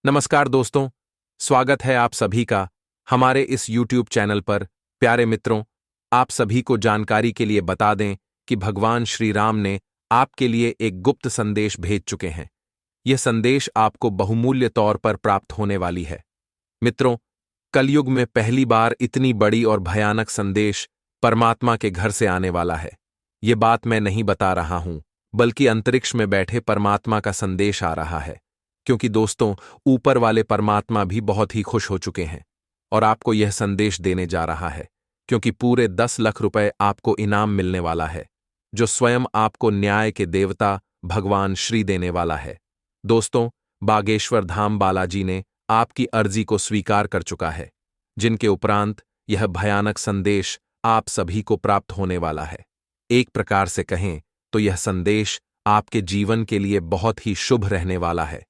नमस्कार दोस्तों, स्वागत है आप सभी का हमारे इस YouTube चैनल पर। प्यारे मित्रों, आप सभी को जानकारी के लिए बता दें कि भगवान श्री राम ने आपके लिए एक गुप्त संदेश भेज चुके हैं। यह संदेश आपको बहुमूल्य तौर पर प्राप्त होने वाली है। मित्रों, कलयुग में पहली बार इतनी बड़ी और भयानक संदेश परमात्मा के घर से आने वाला है। ये बात मैं नहीं बता रहा हूं, बल्कि अंतरिक्ष में बैठे परमात्मा का संदेश आ रहा है। क्योंकि दोस्तों, ऊपर वाले परमात्मा भी बहुत ही खुश हो चुके हैं और आपको यह संदेश देने जा रहा है, क्योंकि पूरे 10 लाख रुपए आपको इनाम मिलने वाला है, जो स्वयं आपको न्याय के देवता भगवान श्री देने वाला है। दोस्तों, बागेश्वर धाम बालाजी ने आपकी अर्जी को स्वीकार कर चुका है, जिनके उपरांत यह भयानक संदेश आप सभी को प्राप्त होने वाला है। एक प्रकार से कहें तो यह संदेश आपके जीवन के लिए बहुत ही शुभ रहने वाला है,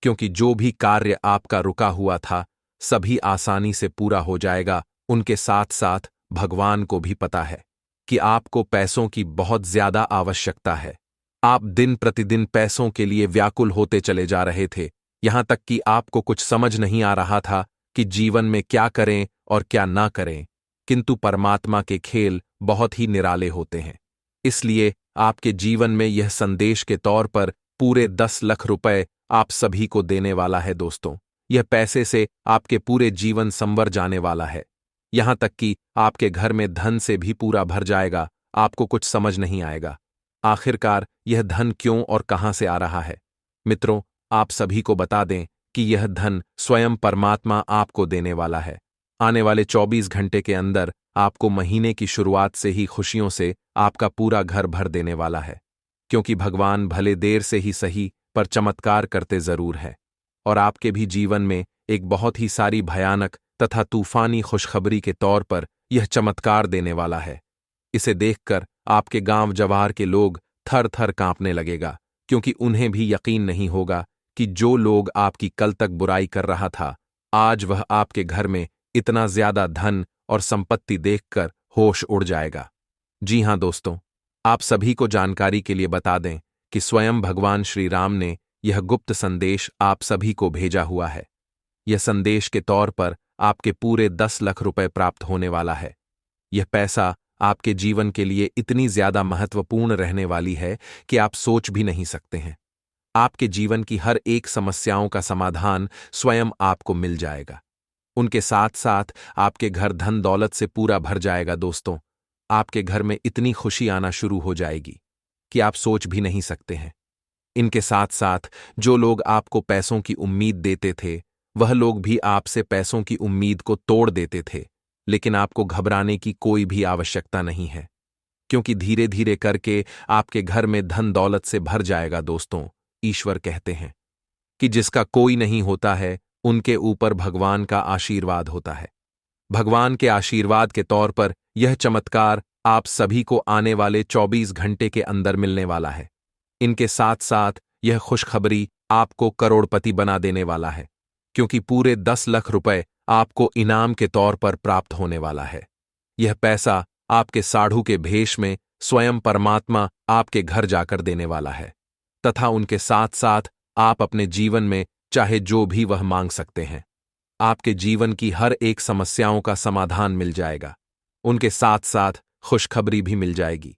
क्योंकि जो भी कार्य आपका रुका हुआ था सभी आसानी से पूरा हो जाएगा। उनके साथ साथ भगवान को भी पता है कि आपको पैसों की बहुत ज्यादा आवश्यकता है। आप दिन प्रतिदिन पैसों के लिए व्याकुल होते चले जा रहे थे, यहां तक कि आपको कुछ समझ नहीं आ रहा था कि जीवन में क्या करें और क्या ना करें। किंतु परमात्मा के खेल बहुत ही निराले होते हैं, इसलिए आपके जीवन में यह संदेश के तौर पर पूरे 10 लाख रुपए आप सभी को देने वाला है। दोस्तों, यह पैसे से आपके पूरे जीवन संवर जाने वाला है, यहां तक कि आपके घर में धन से भी पूरा भर जाएगा। आपको कुछ समझ नहीं आएगा आखिरकार यह धन क्यों और कहां से आ रहा है। मित्रों, आप सभी को बता दें कि यह धन स्वयं परमात्मा आपको देने वाला है। आने वाले 24 घंटे के अंदर आपको महीने की शुरुआत से ही खुशियों से आपका पूरा घर भर देने वाला है, क्योंकि भगवान भले देर से ही सही पर चमत्कार करते जरूर है। और आपके भी जीवन में एक बहुत ही सारी भयानक तथा तूफानी खुशखबरी के तौर पर यह चमत्कार देने वाला है। इसे देखकर आपके गांव जवार के लोग थर थर कांपने लगेगा, क्योंकि उन्हें भी यकीन नहीं होगा कि जो लोग आपकी कल तक बुराई कर रहा था, आज वह आपके घर में इतना ज्यादा धन और संपत्ति देखकर होश उड़ जाएगा। जी हां दोस्तों, आप सभी को जानकारी के लिए बता दें कि स्वयं भगवान श्री राम ने यह गुप्त संदेश आप सभी को भेजा हुआ है। यह संदेश के तौर पर आपके पूरे 10 लाख रुपए प्राप्त होने वाला है। यह पैसा आपके जीवन के लिए इतनी ज्यादा महत्वपूर्ण रहने वाली है कि आप सोच भी नहीं सकते हैं। आपके जीवन की हर एक समस्याओं का समाधान स्वयं आपको मिल जाएगा। उनके साथ साथ आपके घर धन दौलत से पूरा भर जाएगा। दोस्तों, आपके घर में इतनी खुशी आना शुरू हो जाएगी कि आप सोच भी नहीं सकते हैं। इनके साथ साथ जो लोग आपको पैसों की उम्मीद देते थे, वह लोग भी आपसे पैसों की उम्मीद को तोड़ देते थे, लेकिन आपको घबराने की कोई भी आवश्यकता नहीं है, क्योंकि धीरे धीरे करके आपके घर में धन दौलत से भर जाएगा। दोस्तों, ईश्वर कहते हैं कि जिसका कोई नहीं होता है उनके ऊपर भगवान का आशीर्वाद होता है। भगवान के आशीर्वाद के तौर पर यह चमत्कार आप सभी को आने वाले 24 घंटे के अंदर मिलने वाला है। इनके साथ साथ यह खुशखबरी आपको करोड़पति बना देने वाला है, क्योंकि पूरे 10 लाख रुपए आपको इनाम के तौर पर प्राप्त होने वाला है। यह पैसा आपके साढ़ू के भेष में स्वयं परमात्मा आपके घर जाकर देने वाला है, तथा उनके साथ साथ आप अपने जीवन में चाहे जो भी वह मांग सकते हैं। आपके जीवन की हर एक समस्याओं का समाधान मिल जाएगा। उनके साथ साथ खुशखबरी भी मिल जाएगी,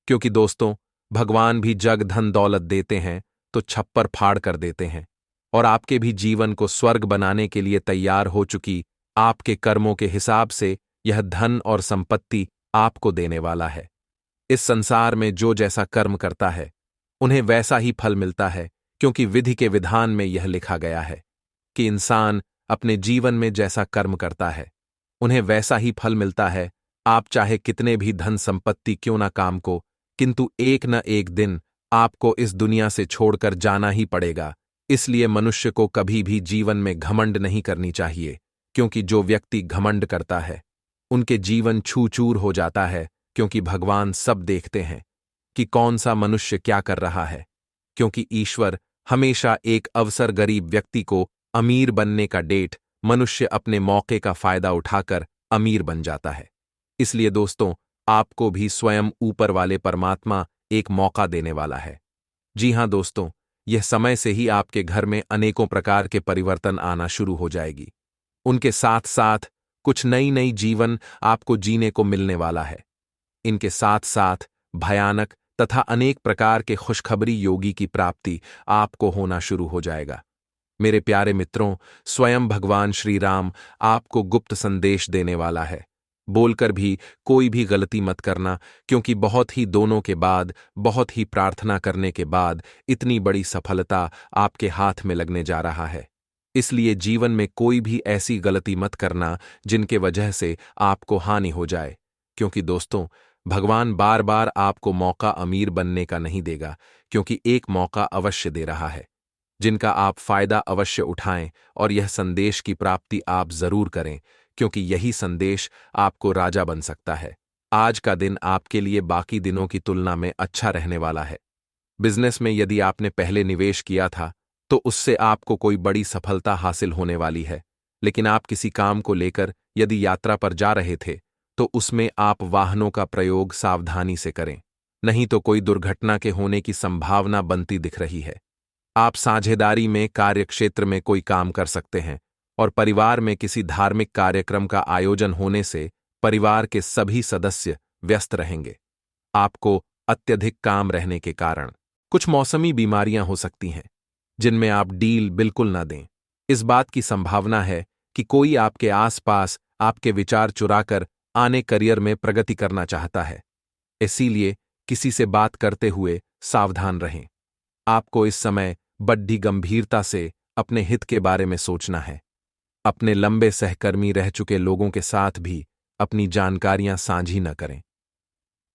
क्योंकि दोस्तों, भगवान भी जग धन दौलत देते हैं तो छप्पर फाड़ कर देते हैं, और आपके भी जीवन को स्वर्ग बनाने के लिए तैयार हो चुकी आपके कर्मों के हिसाब से यह धन और संपत्ति आपको देने वाला है। इस संसार में जो जैसा कर्म करता है उन्हें वैसा ही फल मिलता है, क्योंकि विधि के विधान में यह लिखा गया है कि इंसान अपने जीवन में जैसा कर्म करता है उन्हें वैसा ही फल मिलता है। आप चाहे कितने भी धन संपत्ति क्यों ना काम को, किंतु एक न एक दिन आपको इस दुनिया से छोड़कर जाना ही पड़ेगा। इसलिए मनुष्य को कभी भी जीवन में घमंड नहीं करनी चाहिए, क्योंकि जो व्यक्ति घमंड करता है उनके जीवन छू चूर हो जाता है, क्योंकि भगवान सब देखते हैं कि कौन सा मनुष्य क्या कर रहा है। क्योंकि ईश्वर हमेशा एक अवसर गरीब व्यक्ति को अमीर बनने का डेट मनुष्य अपने मौके का फायदा उठाकर अमीर बन जाता है। इसलिए दोस्तों, आपको भी स्वयं ऊपर वाले परमात्मा एक मौका देने वाला है। जी हां दोस्तों, यह समय से ही आपके घर में अनेकों प्रकार के परिवर्तन आना शुरू हो जाएगी। उनके साथ साथ कुछ नई नई जीवन आपको जीने को मिलने वाला है। इनके साथ साथ भयानक तथा अनेक प्रकार के खुशखबरी योगी की प्राप्ति आपको होना शुरू हो जाएगा। मेरे प्यारे मित्रों, स्वयं भगवान श्री राम आपको गुप्त संदेश देने वाला है। बोलकर भी कोई भी गलती मत करना, क्योंकि बहुत ही दोनों के बाद, बहुत ही प्रार्थना करने के बाद इतनी बड़ी सफलता आपके हाथ में लगने जा रहा है। इसलिए जीवन में कोई भी ऐसी गलती मत करना जिनके वजह से आपको हानि हो जाए, क्योंकि दोस्तों, भगवान बार बार आपको मौका अमीर बनने का नहीं देगा, क्योंकि एक मौका अवश्य दे रहा है जिनका आप फायदा अवश्य उठाएं और यह संदेश की प्राप्ति आप जरूर करें, क्योंकि यही संदेश आपको राजा बन सकता है। आज का दिन आपके लिए बाकी दिनों की तुलना में अच्छा रहने वाला है। बिजनेस में यदि आपने पहले निवेश किया था तो उससे आपको कोई बड़ी सफलता हासिल होने वाली है, लेकिन आप किसी काम को लेकर यदि यात्रा पर जा रहे थे तो उसमें आप वाहनों का प्रयोग सावधानी से करें, नहीं तो कोई दुर्घटना के होने की संभावना बनती दिख रही है। आप साझेदारी में कार्यक्षेत्र में कोई काम कर सकते हैं और परिवार में किसी धार्मिक कार्यक्रम का आयोजन होने से परिवार के सभी सदस्य व्यस्त रहेंगे। आपको अत्यधिक काम रहने के कारण कुछ मौसमी बीमारियां हो सकती हैं, जिनमें आप डील बिल्कुल न दें। इस बात की संभावना है कि कोई आपके आसपास आपके विचार चुराकर आने करियर में प्रगति करना चाहता है, इसीलिए किसी से बात करते हुए सावधान रहें। आपको इस समय बड़ी गंभीरता से अपने हित के बारे में सोचना है। अपने लंबे सहकर्मी रह चुके लोगों के साथ भी अपनी जानकारियां साझी न करें।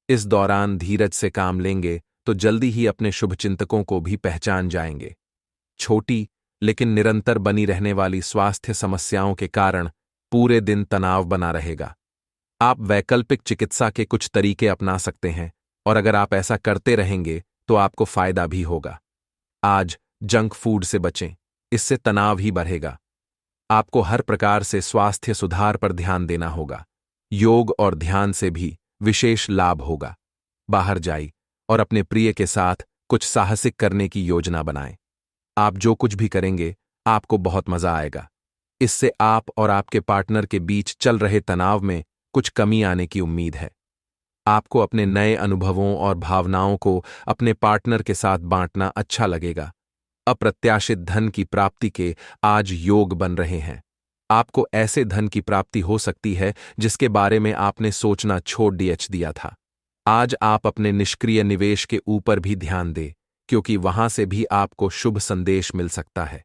इस दौरान धीरज से काम लेंगे तो जल्दी ही अपने शुभचिंतकों को भी पहचान जाएंगे। छोटी लेकिन निरंतर बनी रहने वाली स्वास्थ्य समस्याओं के कारण पूरे दिन तनाव बना रहेगा। आप वैकल्पिक चिकित्सा के कुछ तरीके अपना सकते हैं और अगर आप ऐसा करते रहेंगे तो आपको फायदा भी होगा। आज जंक फूड से बचें, इससे तनाव ही बढ़ेगा। आपको हर प्रकार से स्वास्थ्य सुधार पर ध्यान देना होगा। योग और ध्यान से भी विशेष लाभ होगा। बाहर जाइए और अपने प्रिय के साथ कुछ साहसिक करने की योजना बनाएं। आप जो कुछ भी करेंगे आपको बहुत मजा आएगा। इससे आप और आपके पार्टनर के बीच चल रहे तनाव में कुछ कमी आने की उम्मीद है। आपको अपने नए अनुभवों और भावनाओं को अपने पार्टनर के साथ बांटना अच्छा लगेगा। अप्रत्याशित धन की प्राप्ति के आज योग बन रहे हैं। आपको ऐसे धन की प्राप्ति हो सकती है जिसके बारे में आपने सोचना छोड़ दिया था। आज आप अपने निष्क्रिय निवेश के ऊपर भी ध्यान दें, क्योंकि वहां से भी आपको शुभ संदेश मिल सकता है।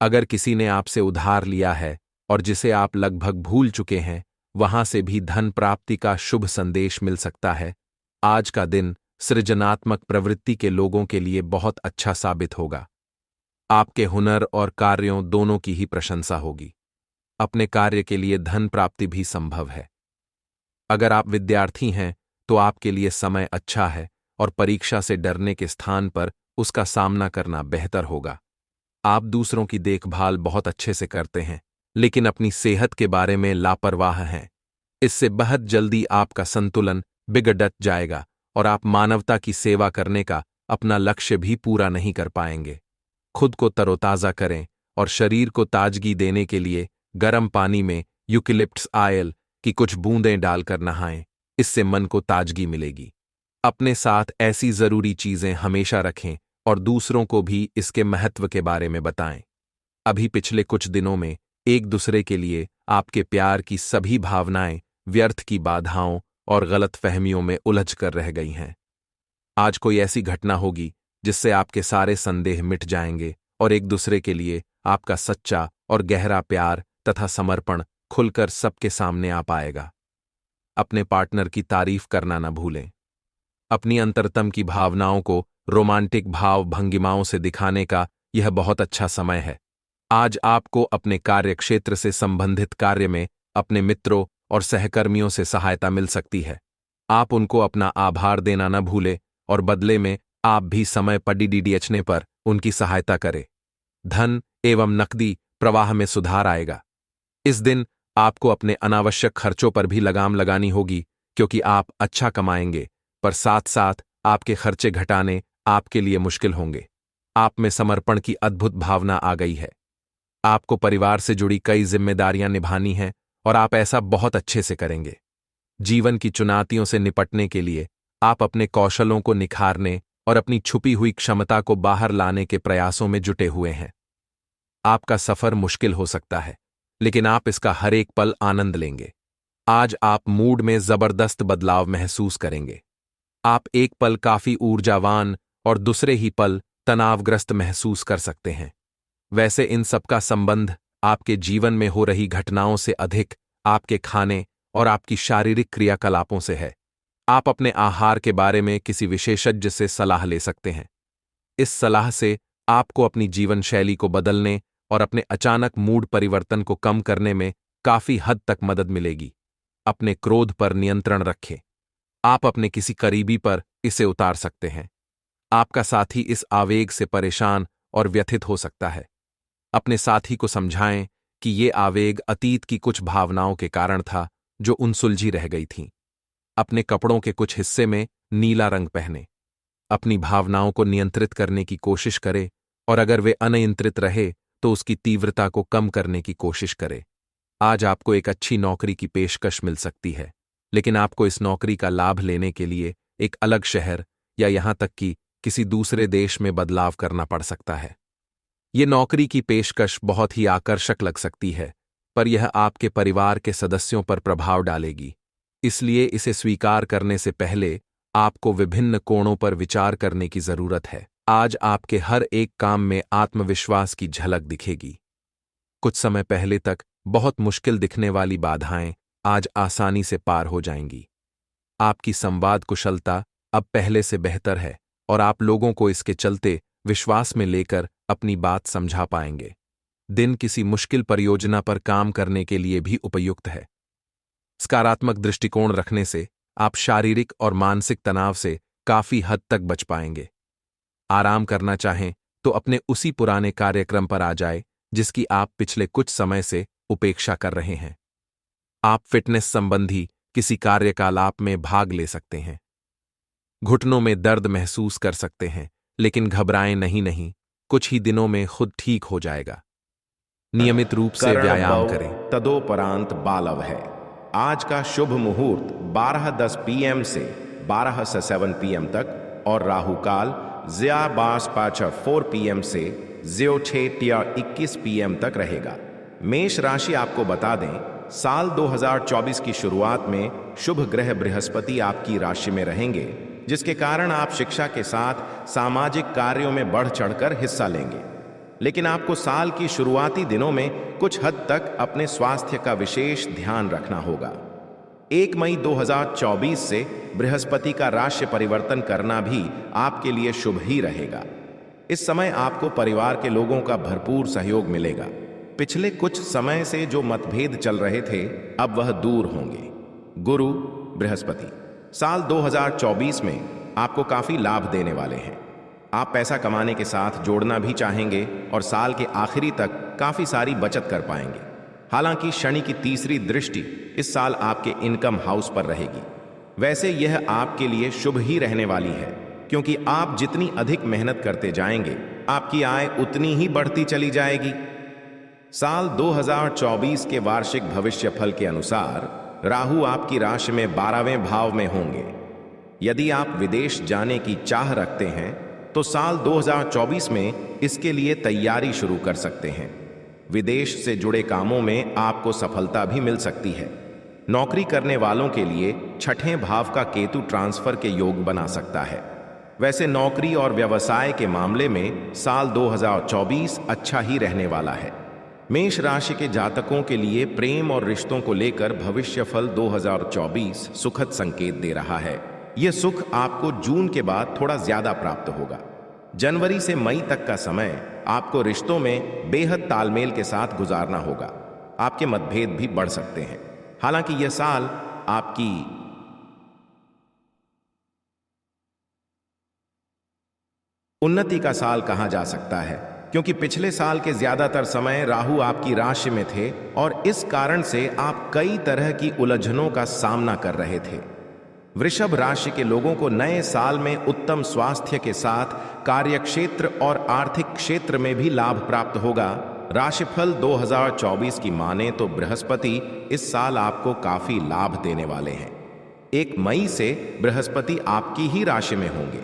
अगर किसी ने आपसे उधार लिया है और जिसे आप लगभग भूल चुके हैं, वहां से भी धन प्राप्ति का शुभ संदेश मिल सकता है। आज का दिन सृजनात्मक प्रवृत्ति के लोगों के लिए बहुत अच्छा साबित होगा। आपके हुनर और कार्यों दोनों की ही प्रशंसा होगी। अपने कार्य के लिए धन प्राप्ति भी संभव है। अगर आप विद्यार्थी हैं तो आपके लिए समय अच्छा है और परीक्षा से डरने के स्थान पर उसका सामना करना बेहतर होगा। आप दूसरों की देखभाल बहुत अच्छे से करते हैं, लेकिन अपनी सेहत के बारे में लापरवाह हैं। इससे बहुत जल्दी आपका संतुलन बिगड़ जाएगा और आप मानवता की सेवा करने का अपना लक्ष्य भी पूरा नहीं कर पाएंगे। खुद को तरोताजा करें और शरीर को ताजगी देने के लिए गर्म पानी में यूकेलिप्टस ऑयल की कुछ बूंदें डालकर नहाएं। इससे मन को ताजगी मिलेगी। अपने साथ ऐसी जरूरी चीजें हमेशा रखें और दूसरों को भी इसके महत्व के बारे में बताएं। अभी पिछले कुछ दिनों में एक दूसरे के लिए आपके प्यार की सभी भावनाएं व्यर्थ की बाधाओं और गलतफहमियों में उलझ कर रह गई हैं। आज कोई ऐसी घटना होगी जिससे आपके सारे संदेह मिट जाएंगे और एक दूसरे के लिए आपका सच्चा और गहरा प्यार तथा समर्पण खुलकर सबके सामने आ पाएगा। अपने पार्टनर की तारीफ करना न भूलें। अपनी अंतरतम की भावनाओं को रोमांटिक भाव भंगिमाओं से दिखाने का यह बहुत अच्छा समय है। आज आपको अपने कार्यक्षेत्र से संबंधित कार्य में अपने मित्रों और सहकर्मियों से सहायता मिल सकती है। आप उनको अपना आभार देना न भूलें और बदले में आप भी समय पर डीडीएचने पर उनकी सहायता करें। धन एवं नकदी प्रवाह में सुधार आएगा। इस दिन आपको अपने अनावश्यक खर्चों पर भी लगाम लगानी होगी, क्योंकि आप अच्छा कमाएंगे पर साथ साथ आपके खर्चे घटाने आपके लिए मुश्किल होंगे। आप में समर्पण की अद्भुत भावना आ गई है। आपको परिवार से जुड़ी कई जिम्मेदारियां निभानी हैं और आप ऐसा बहुत अच्छे से करेंगे। जीवन की चुनौतियों से निपटने के लिए आप अपने कौशलों को निखारने और अपनी छुपी हुई क्षमता को बाहर लाने के प्रयासों में जुटे हुए हैं। आपका सफर मुश्किल हो सकता है, लेकिन आप इसका हर एक पल आनंद लेंगे। आज आप मूड में जबरदस्त बदलाव महसूस करेंगे। आप एक पल काफी ऊर्जावान और दूसरे ही पल तनावग्रस्त महसूस कर सकते हैं। वैसे इन सबका संबंध आपके जीवन में हो रही घटनाओं से अधिक आपके खाने और आपकी शारीरिक क्रियाकलापों से है। आप अपने आहार के बारे में किसी विशेषज्ञ से सलाह ले सकते हैं। इस सलाह से आपको अपनी जीवन शैली को बदलने और अपने अचानक मूड परिवर्तन को कम करने में काफी हद तक मदद मिलेगी। अपने क्रोध पर नियंत्रण रखें। आप अपने किसी करीबी पर इसे उतार सकते हैं। आपका साथी इस आवेग से परेशान और व्यथित हो सकता है। अपने साथी को समझाएं कि ये आवेग अतीत की कुछ भावनाओं के कारण था जो उनसुलझी रह गई थीं। अपने कपड़ों के कुछ हिस्से में नीला रंग पहने। अपनी भावनाओं को नियंत्रित करने की कोशिश करें और अगर वे अनियंत्रित रहे तो उसकी तीव्रता को कम करने की कोशिश करें। आज आपको एक अच्छी नौकरी की पेशकश मिल सकती है, लेकिन आपको इस नौकरी का लाभ लेने के लिए एक अलग शहर या यहां तक कि किसी दूसरे देश में बदलाव करना पड़ सकता है। ये नौकरी की पेशकश बहुत ही आकर्षक लग सकती है, पर यह आपके परिवार के सदस्यों पर प्रभाव डालेगी। इसलिए इसे स्वीकार करने से पहले आपको विभिन्न कोणों पर विचार करने की जरूरत है। आज आपके हर एक काम में आत्मविश्वास की झलक दिखेगी। कुछ समय पहले तक बहुत मुश्किल दिखने वाली बाधाएं आज आसानी से पार हो जाएंगी। आपकी संवाद कुशलता अब पहले से बेहतर है और आप लोगों को इसके चलते विश्वास में लेकर अपनी बात समझा पाएंगे। दिन किसी मुश्किल परियोजना पर काम करने के लिए भी उपयुक्त है। सकारात्मक दृष्टिकोण रखने से आप शारीरिक और मानसिक तनाव से काफी हद तक बच पाएंगे। आराम करना चाहें तो अपने उसी पुराने कार्यक्रम पर आ जाए जिसकी आप पिछले कुछ समय से उपेक्षा कर रहे हैं। आप फिटनेस संबंधी किसी कार्यकलाप में भाग ले सकते हैं। घुटनों में दर्द महसूस कर सकते हैं, लेकिन घबराएं नहीं, कुछ ही दिनों में खुद ठीक हो जाएगा। नियमित रूप से व्यायाम करें। तदोपरांत बालव है। आज का शुभ मुहूर्त 12:10 PM से 12 से 7 PM तक और राहु काल 4 PM से 21 PM तक रहेगा। मेष राशि आपको बता दें, साल 2024 की शुरुआत में शुभ ग्रह बृहस्पति आपकी राशि में रहेंगे, जिसके कारण आप शिक्षा के साथ सामाजिक कार्यों में बढ़ चढ़कर हिस्सा लेंगे। लेकिन आपको साल की शुरुआती दिनों में कुछ हद तक अपने स्वास्थ्य का विशेष ध्यान रखना होगा। 1 मई 2024 से बृहस्पति का राशि परिवर्तन करना भी आपके लिए शुभ ही रहेगा। इस समय आपको परिवार के लोगों का भरपूर सहयोग मिलेगा। पिछले कुछ समय से जो मतभेद चल रहे थे, अब वह दूर होंगे। गुरु बृहस्पति साल 2024 में आपको काफी लाभ देने वाले हैं। आप पैसा कमाने के साथ जोड़ना भी चाहेंगे और साल के आखिरी तक काफी सारी बचत कर पाएंगे। हालांकि शनि की तीसरी दृष्टि इस साल आपके इनकम हाउस पर रहेगी। वैसे यह आपके लिए शुभ ही रहने वाली है, क्योंकि आप जितनी अधिक मेहनत करते जाएंगे, आपकी आय उतनी ही बढ़ती चली जाएगी। साल 2024 के वार्षिक भविष्यफल के अनुसार राहु आपकी राशि में 12वें भाव में होंगे। यदि आप विदेश जाने की चाह रखते हैं तो साल 2024 में इसके लिए तैयारी शुरू कर सकते हैं। विदेश से जुड़े कामों में आपको सफलता भी मिल सकती है। नौकरी करने वालों के लिए छठे भाव का केतु ट्रांसफर के योग बना सकता है। वैसे नौकरी और व्यवसाय के मामले में साल 2024 अच्छा ही रहने वाला है। मेष राशि के जातकों के लिए प्रेम और रिश्तों को लेकर भविष्यफल 2024 सुखद संकेत दे रहा है। यह सुख आपको जून के बाद थोड़ा ज्यादा प्राप्त होगा। जनवरी से मई तक का समय आपको रिश्तों में बेहद तालमेल के साथ गुजारना होगा। आपके मतभेद भी बढ़ सकते हैं। हालांकि यह साल आपकी उन्नति का साल कहा जा सकता है, क्योंकि पिछले साल के ज्यादातर समय राहु आपकी राशि में थे और इस कारण से आप कई तरह की उलझनों का सामना कर रहे थे। वृषभ राशि के लोगों को नए साल में उत्तम स्वास्थ्य के साथ कार्यक्षेत्र और आर्थिक क्षेत्र में भी लाभ प्राप्त होगा। राशिफल 2024 की माने तो बृहस्पति इस साल आपको काफी लाभ देने वाले हैं। 1 मई से बृहस्पति आपकी ही राशि में होंगे।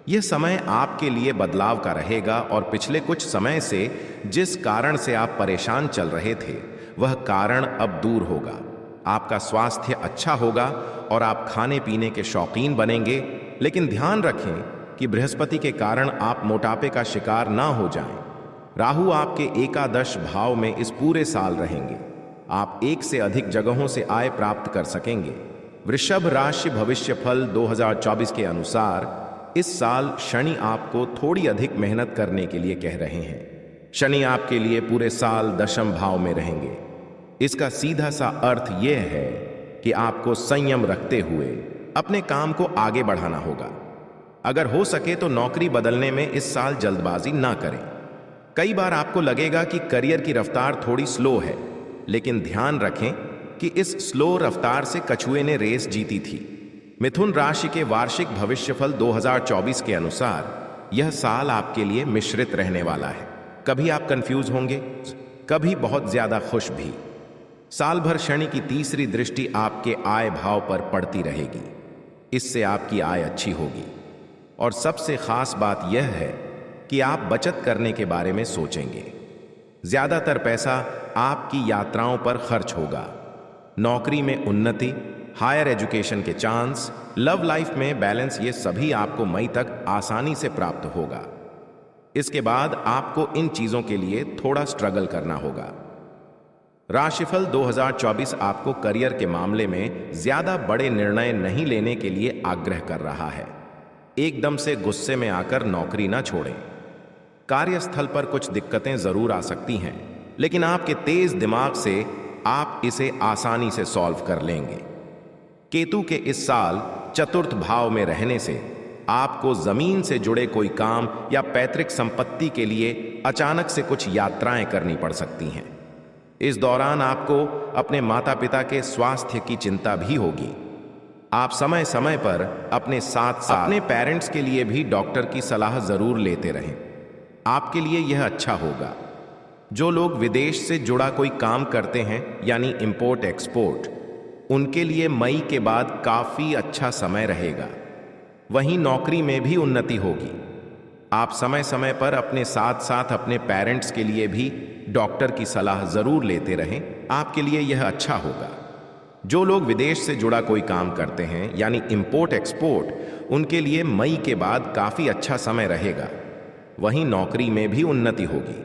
यह समय आपके लिए बदलाव का रहेगा और पिछले कुछ समय से जिस कारण से आप परेशान चल रहे थे वह कारण अब दूर होगा। आपका स्वास्थ्य अच्छा होगा और आप खाने पीने के शौकीन बनेंगे, लेकिन ध्यान रखें कि बृहस्पति के कारण आप मोटापे का शिकार ना हो जाएं। राहु आपके एकादश भाव में इस पूरे साल रहेंगे। आप एक से अधिक जगहों से आय प्राप्त कर सकेंगे। वृषभ राशि भविष्यफल 2024 के अनुसार इस साल शनि आपको थोड़ी अधिक मेहनत करने के लिए कह रहे हैं। शनि आपके लिए पूरे साल दशम भाव में रहेंगे। इसका सीधा सा अर्थ यह है कि आपको संयम रखते हुए अपने काम को आगे बढ़ाना होगा। अगर हो सके तो नौकरी बदलने में इस साल जल्दबाजी ना करें। कई बार आपको लगेगा कि करियर की रफ्तार थोड़ी स्लो है, लेकिन ध्यान रखें कि इस स्लो रफ्तार से कछुए ने रेस जीती थी। मिथुन राशि के वार्षिक भविष्यफल 2024 के अनुसार यह साल आपके लिए मिश्रित रहने वाला है। कभी आप कंफ्यूज होंगे, कभी बहुत ज्यादा खुश भी। साल भर शनि की तीसरी दृष्टि आपके आय भाव पर पड़ती रहेगी। इससे आपकी आय अच्छी होगी और सबसे खास बात यह है कि आप बचत करने के बारे में सोचेंगे। ज्यादातर पैसा आपकी यात्राओं पर खर्च होगा। नौकरी में उन्नति, हायर एजुकेशन के चांस, लव लाइफ में बैलेंस, ये सभी आपको मई तक आसानी से प्राप्त होगा। इसके बाद आपको इन चीजों के लिए थोड़ा स्ट्रगल करना होगा। राशिफल 2024 आपको करियर के मामले में ज्यादा बड़े निर्णय नहीं लेने के लिए आग्रह कर रहा है। एकदम से गुस्से में आकर नौकरी ना छोड़ें। कार्यस्थल पर कुछ दिक्कतें जरूर आ सकती हैं, लेकिन आपके तेज दिमाग से आप इसे आसानी से सॉल्व कर लेंगे। केतु के इस साल चतुर्थ भाव में रहने से आपको जमीन से जुड़े कोई काम या पैतृक संपत्ति के लिए अचानक से कुछ यात्राएं करनी पड़ सकती हैं। इस दौरान आपको अपने माता पिता के स्वास्थ्य की चिंता भी होगी। आप समय समय पर अपने साथ अपने पेरेंट्स के लिए भी डॉक्टर की सलाह जरूर लेते रहें। आपके लिए यह अच्छा होगा। जो लोग विदेश से जुड़ा कोई काम करते हैं यानी इंपोर्ट एक्सपोर्ट, उनके लिए मई के बाद काफी अच्छा समय रहेगा। वहीं नौकरी में भी उन्नति होगी। आप समय समय पर अपने साथ साथ अपने पेरेंट्स के लिए भी डॉक्टर की सलाह जरूर लेते रहें। आपके लिए यह अच्छा होगा। जो लोग विदेश से जुड़ा कोई काम करते हैं यानी इंपोर्ट एक्सपोर्ट, उनके लिए मई के बाद काफी अच्छा समय रहेगा। वहीं नौकरी में भी उन्नति होगी।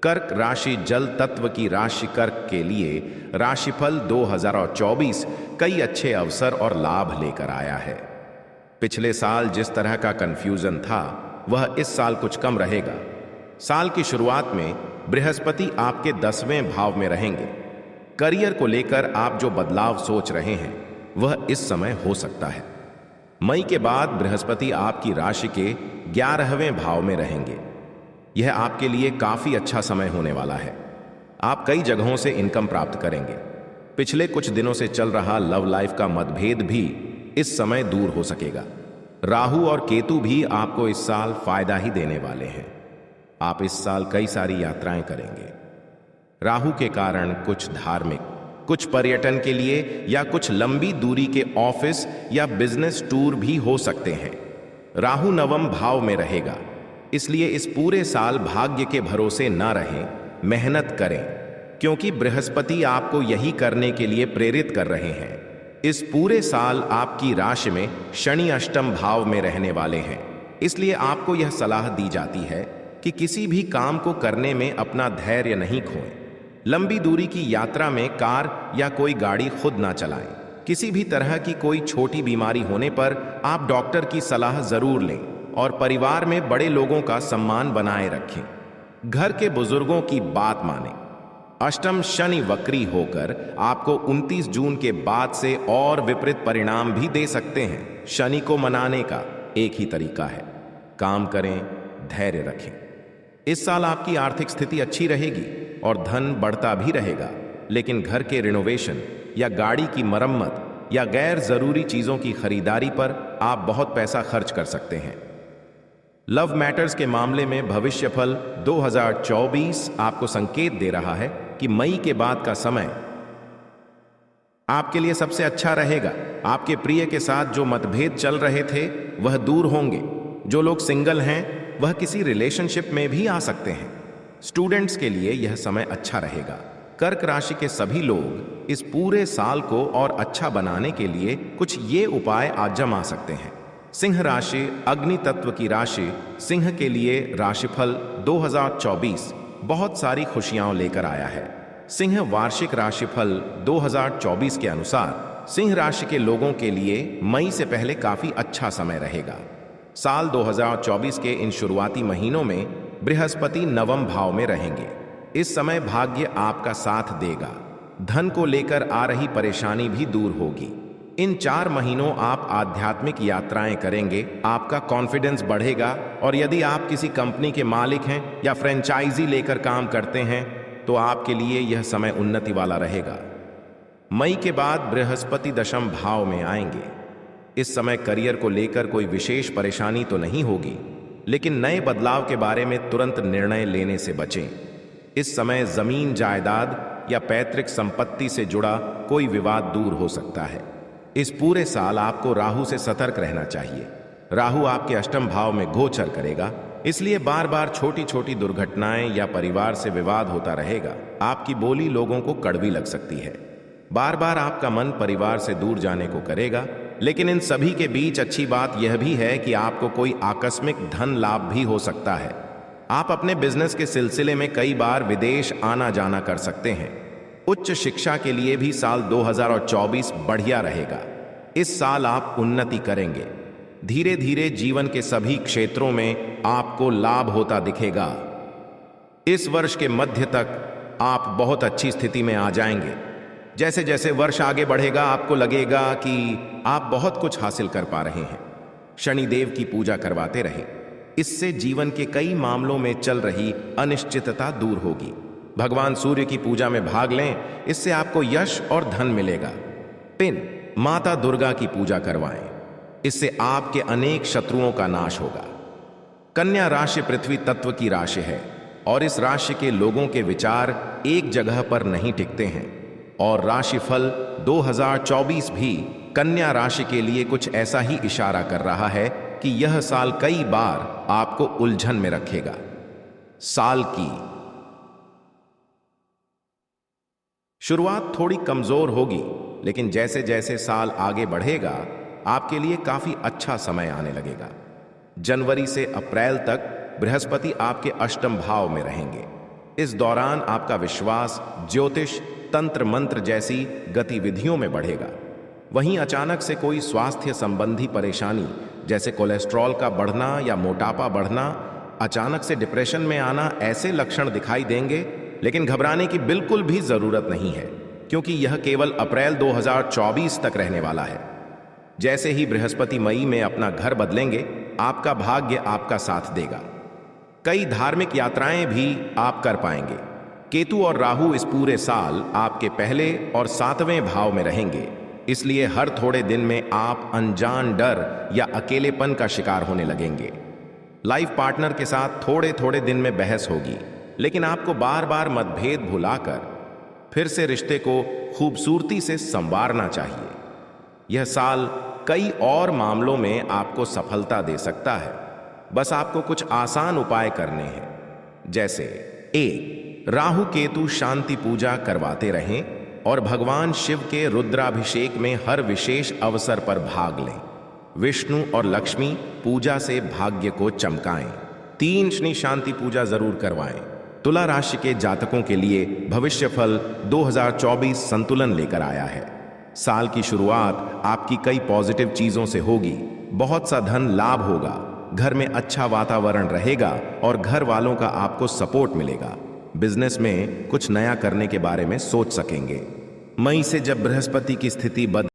कर्क राशि जल तत्व की राशि कर्क के लिए राशिफल 2024 कई अच्छे अवसर और लाभ लेकर आया है। पिछले साल जिस तरह का कंफ्यूजन था वह इस साल कुछ कम रहेगा। साल की शुरुआत में बृहस्पति आपके 10वें भाव में रहेंगे। करियर को लेकर आप जो बदलाव सोच रहे हैं वह इस समय हो सकता है। मई के बाद बृहस्पति आपकी राशि के 11वें भाव में रहेंगे। यह आपके लिए काफी अच्छा समय होने वाला है। आप कई जगहों से इनकम प्राप्त करेंगे। पिछले कुछ दिनों से चल रहा लव लाइफ का मतभेद भी इस समय दूर हो सकेगा। राहु और केतु भी आपको इस साल फायदा ही देने वाले हैं। आप इस साल कई सारी यात्राएं करेंगे। राहु के कारण कुछ धार्मिक, कुछ पर्यटन के लिए या कुछ लंबी दूरी के ऑफिस या बिजनेस टूर भी हो सकते हैं। राहु 9वें भाव में रहेगा, इसलिए इस पूरे साल भाग्य के भरोसे ना रहें, मेहनत करें, क्योंकि बृहस्पति आपको यही करने के लिए प्रेरित कर रहे हैं। इस पूरे साल आपकी राशि में शनि अष्टम भाव में रहने वाले हैं, इसलिए आपको यह सलाह दी जाती है कि किसी भी काम को करने में अपना धैर्य नहीं खोएं। लंबी दूरी की यात्रा में कार या कोई गाड़ी खुद ना चलाएं। किसी भी तरह की कोई छोटी बीमारी होने पर आप डॉक्टर की सलाह जरूर लें और परिवार में बड़े लोगों का सम्मान बनाए रखें। घर के बुजुर्गों की बात मानें। अष्टम शनि वक्री होकर आपको 29 जून के बाद से और विपरीत परिणाम भी दे सकते हैं। शनि को मनाने का एक ही तरीका है, काम करें, धैर्य रखें। इस साल आपकी आर्थिक स्थिति अच्छी रहेगी और धन बढ़ता भी रहेगा, लेकिन घर के रिनोवेशन या गाड़ी की मरम्मत या गैर जरूरी चीजों की खरीदारी पर आप बहुत पैसा खर्च कर सकते हैं। लव मैटर्स के मामले में भविष्यफल 2024 आपको संकेत दे रहा है कि मई के बाद का समय आपके लिए सबसे अच्छा रहेगा। आपके प्रिय के साथ जो मतभेद चल रहे थे वह दूर होंगे। जो लोग सिंगल हैं वह किसी रिलेशनशिप में भी आ सकते हैं। स्टूडेंट्स के लिए यह समय अच्छा रहेगा। कर्क राशि के सभी लोग इस पूरे साल को और अच्छा बनाने के लिए कुछ ये उपाय आजमा सकते हैं। सिंह राशि अग्नि तत्व की राशि, सिंह के लिए राशिफल 2024 बहुत सारी खुशियां लेकर आया है। सिंह वार्षिक राशिफल 2024 के अनुसार सिंह राशि के लोगों के लिए मई से पहले काफी अच्छा समय रहेगा। साल 2024 के इन शुरुआती महीनों में बृहस्पति नवम भाव में रहेंगे। इस समय भाग्य आपका साथ देगा। धन को लेकर आ रही परेशानी भी दूर होगी। इन 4 महीनों आप आध्यात्मिक यात्राएं करेंगे, आपका कॉन्फिडेंस बढ़ेगा और यदि आप किसी कंपनी के मालिक हैं या फ्रेंचाइजी लेकर काम करते हैं तो आपके लिए यह समय उन्नति वाला रहेगा। मई के बाद बृहस्पति दशम भाव में आएंगे। इस समय करियर को लेकर कोई विशेष परेशानी तो नहीं होगी, लेकिन नए बदलाव के बारे में तुरंत निर्णय लेने से बचें। इस समय जमीन जायदाद या पैतृक संपत्ति से जुड़ा कोई विवाद दूर हो सकता है। इस पूरे साल आपको राहु से सतर्क रहना चाहिए। राहु आपके अष्टम भाव में गोचर करेगा, इसलिए बार बार छोटी छोटी दुर्घटनाएं या परिवार से विवाद होता रहेगा। आपकी बोली लोगों को कड़वी लग सकती है। बार बार आपका मन परिवार से दूर जाने को करेगा, लेकिन इन सभी के बीच अच्छी बात यह भी है कि आपको कोई आकस्मिक धन लाभ भी हो सकता है। आप अपने बिजनेस के सिलसिले में कई बार विदेश आना जाना कर सकते हैं। उच्च शिक्षा के लिए भी साल 2024 बढ़िया रहेगा। इस साल आप उन्नति करेंगे। धीरे धीरे जीवन के सभी क्षेत्रों में आपको लाभ होता दिखेगा। इस वर्ष के मध्य तक आप बहुत अच्छी स्थिति में आ जाएंगे। जैसे जैसे वर्ष आगे बढ़ेगा आपको लगेगा कि आप बहुत कुछ हासिल कर पा रहे हैं। शनिदेव की पूजा करवाते रहें, इससे जीवन के कई मामलों में चल रही अनिश्चितता दूर होगी। भगवान सूर्य की पूजा में भाग लें, इससे आपको यश और धन मिलेगा। पिन माता दुर्गा की पूजा करवाएं, इससे आपके अनेक शत्रुओं का नाश होगा। कन्या राशि पृथ्वी तत्व की राशि है और इस राशि के लोगों के विचार एक जगह पर नहीं टिकते हैं और राशिफल 2024 भी कन्या राशि के लिए कुछ ऐसा ही इशारा कर रहा है कि यह साल कई बार आपको उलझन में रखेगा। साल की शुरुआत थोड़ी कमजोर होगी, लेकिन जैसे जैसे साल आगे बढ़ेगा आपके लिए काफी अच्छा समय आने लगेगा। जनवरी से अप्रैल तक बृहस्पति आपके अष्टम भाव में रहेंगे। इस दौरान आपका विश्वास ज्योतिष, तंत्र मंत्र जैसी गतिविधियों में बढ़ेगा। वहीं अचानक से कोई स्वास्थ्य संबंधी परेशानी जैसे कोलेस्ट्रॉल का बढ़ना या मोटापा बढ़ना, अचानक से डिप्रेशन में आना, ऐसे लक्षण दिखाई देंगे। लेकिन घबराने की बिल्कुल भी जरूरत नहीं है, क्योंकि यह केवल अप्रैल 2024 तक रहने वाला है। जैसे ही बृहस्पति मई में अपना घर बदलेंगे, आपका भाग्य आपका साथ देगा। कई धार्मिक यात्राएं भी आप कर पाएंगे। केतु और राहु इस पूरे साल आपके पहले और 7वें भाव में रहेंगे, इसलिए हर थोड़े दिन में आप अनजान डर या अकेलेपन का शिकार होने लगेंगे। लाइफ पार्टनर के साथ थोड़े थोड़े दिन में बहस होगी, लेकिन आपको बार बार मतभेद भुलाकर फिर से रिश्ते को खूबसूरती से संवारना चाहिए। यह साल कई और मामलों में आपको सफलता दे सकता है। बस आपको कुछ आसान उपाय करने हैं, जैसे 1. राहु केतु शांति पूजा करवाते रहें और भगवान शिव के रुद्राभिषेक में हर विशेष अवसर पर भाग लें। विष्णु और लक्ष्मी पूजा से भाग्य को चमकाएं। 3. शनि शांति पूजा जरूर करवाएं। तुला राशि के जातकों के लिए भविष्यफल 2024 संतुलन लेकर आया है। साल की शुरुआत आपकी कई पॉजिटिव चीजों से होगी। बहुत सा धन लाभ होगा, घर में अच्छा वातावरण रहेगा और घर वालों का आपको सपोर्ट मिलेगा। बिजनेस में कुछ नया करने के बारे में सोच सकेंगे। मई से जब बृहस्पति की स्थिति